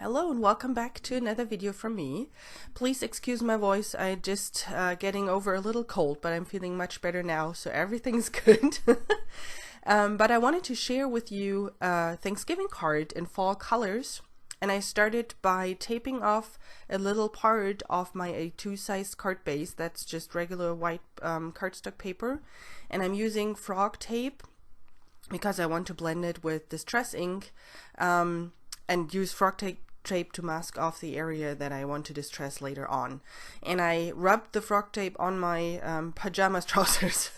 Hello and welcome back to another video from me. Please excuse my voice, I just getting over a little cold, but I'm feeling much better now, so everything's good. But I wanted to share with you a Thanksgiving card in fall colors, and I started by taping off a little part of my A2 size card base. That's just regular white cardstock paper, and I'm using frog tape because I want to blend it with distress ink and use frog tape to mask off the area that I want to distress later on. And I rubbed the frog tape on my pajamas trousers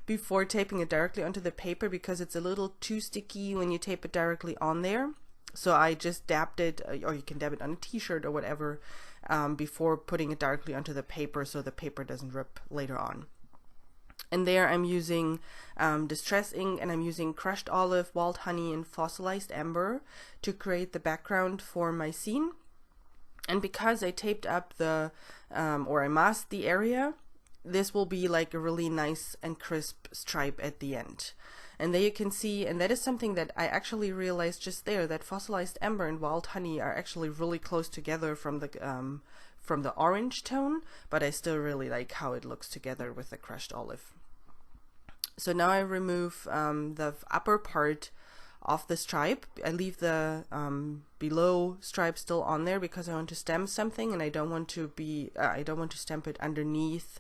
before taping it directly onto the paper because it's a little too sticky when you tape it directly on there. So I just dabbed it, or you can dab it on a t-shirt or whatever, before putting it directly onto the paper so the paper doesn't rip later on. And there I'm using distress ink, and I'm using crushed olive, wild honey, and fossilized amber to create the background for my scene. And because I taped up the, or I masked the area, this will be like a really nice and crisp stripe at the end. And there you can see, and that is something that I actually realized just there, that fossilized amber and wild honey are actually really close together from the orange tone, but I still really like how it looks together with the crushed olive. So now I remove the upper part of the stripe. I leave the below stripe still on there because I want to stamp something, and I don't want to stamp it underneath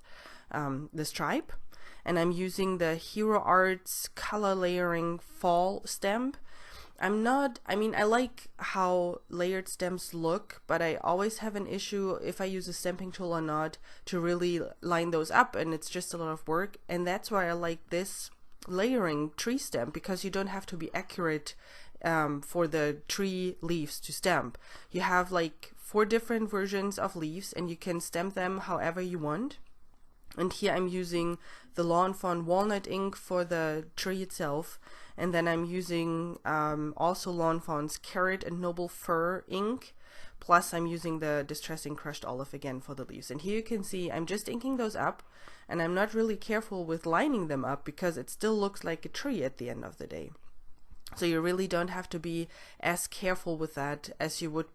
the stripe. And I'm using the Hero Arts color layering fall stamp. I like how layered stamps look, but I always have an issue if I use a stamping tool or not to really line those up, and it's just a lot of work. And that's why I like this layering tree stamp, because you don't have to be accurate for the tree leaves to stamp. You have like 4 different versions of leaves, and you can stamp them however you want. And here I'm using the Lawn Fawn Walnut ink for the tree itself, and then I'm using also Lawn Fawn's Carrot and Noble Fir ink, plus I'm using the Distressing Crushed Olive again for the leaves. And here you can see I'm just inking those up, and I'm not really careful with lining them up because it still looks like a tree at the end of the day. So you really don't have to be as careful with that as you would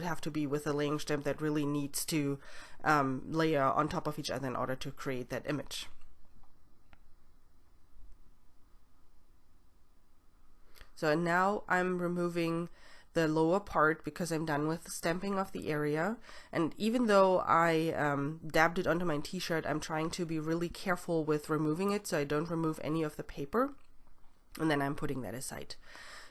have to be with a laying stamp that really needs to layer on top of each other in order to create that image. So now I'm removing the lower part because I'm done with the stamping of the area. And even though I dabbed it onto my t-shirt, I'm trying to be really careful with removing it so I don't remove any of the paper. And then I'm putting that aside.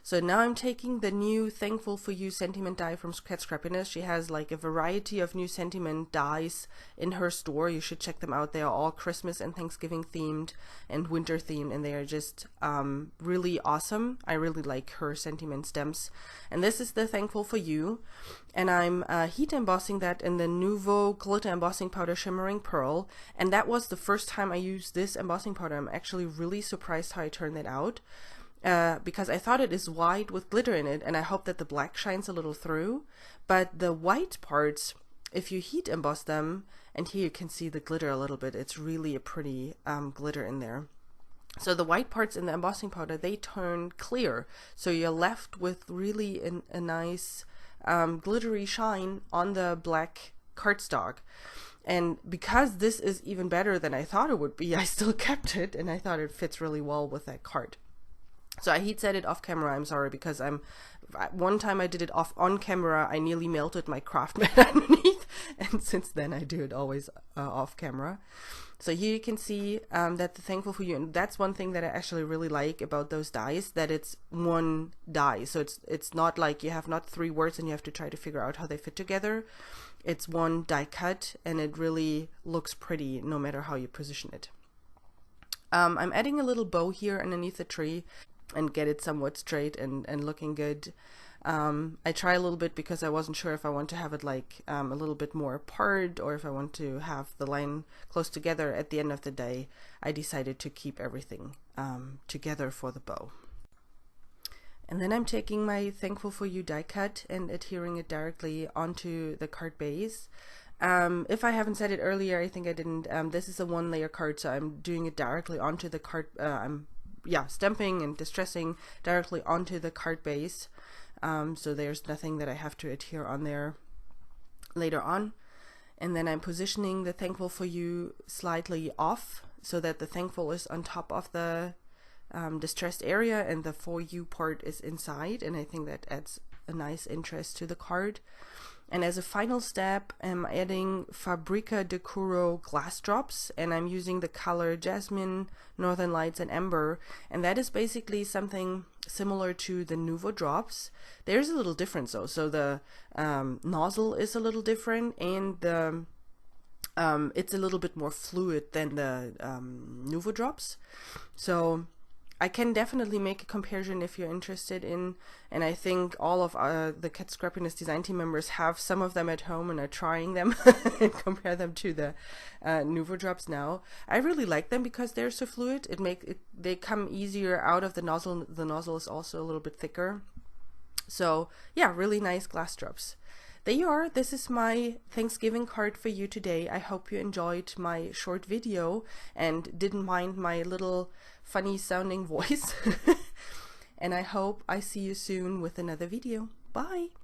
So now I'm taking the new Thankful for You sentiment die from Scrappiness. She has like a variety of new sentiment dies in her store. You should check them out. They are all Christmas and Thanksgiving themed and winter themed, and they are just really awesome. I really like her sentiment stems. And this is the Thankful for You. And I'm heat embossing that in the Nouveau glitter embossing powder shimmering pearl. And that was the first time I used this embossing powder. I'm actually really surprised how I turned that out. Because I thought it is white with glitter in it, and I hope that the black shines a little through. But the white parts, if you heat emboss them, and here you can see the glitter a little bit, it's really a pretty glitter in there. So the white parts in the embossing powder, they turn clear. So you're left with really a nice glittery shine on the black cardstock. And because this is even better than I thought it would be, I still kept it, and I thought it fits really well with that card. So I heat set it off camera, I'm sorry, because one time I did it on camera, I nearly melted my craft mat underneath, and since then I do it always off camera. So here you can see that the Thankful for You, and that's one thing that I actually really like about those dies, that it's one die. So it's not like you have not 3 words and you have to try to figure out how they fit together. It's one die cut, and it really looks pretty no matter how you position it. I'm adding a little bow here underneath the tree and get it somewhat straight and looking good. I try a little bit because I wasn't sure if I want to have it like a little bit more apart, or if I want to have the line close together. At the end of the day, I decided to keep everything together for the bow. And then I'm taking my Thankful for You die cut and adhering it directly onto the card base. If I haven't said it earlier, I think I didn't, this is a 1-layer card, so I'm doing it directly onto the card. I'm stamping and distressing directly onto the card base. so there's nothing that I have to adhere on there later on. And then I'm positioning the Thankful for You slightly off so that the Thankful is on top of the distressed area and the For You part is inside, and I think that adds a nice interest to the card. And as a final step, I'm adding Fabrica de Curo glass drops, and I'm using the color Jasmine, Northern Lights, and Amber, and that is basically something similar to the Nouveau drops. There's a little difference though, so the nozzle is a little different, and the it's a little bit more fluid than the Nouveau drops. So I can definitely make a comparison if you're interested in, and I think all of the Cat Scrappiness design team members have some of them at home and are trying them and compare them to the Nouveau drops now. I really like them because they're so fluid. They come easier out of the nozzle. The nozzle is also a little bit thicker. So yeah, really nice glass drops. There you are. This is my Thanksgiving card for you today. I hope you enjoyed my short video and didn't mind my little funny sounding voice. And I hope I see you soon with another video. Bye!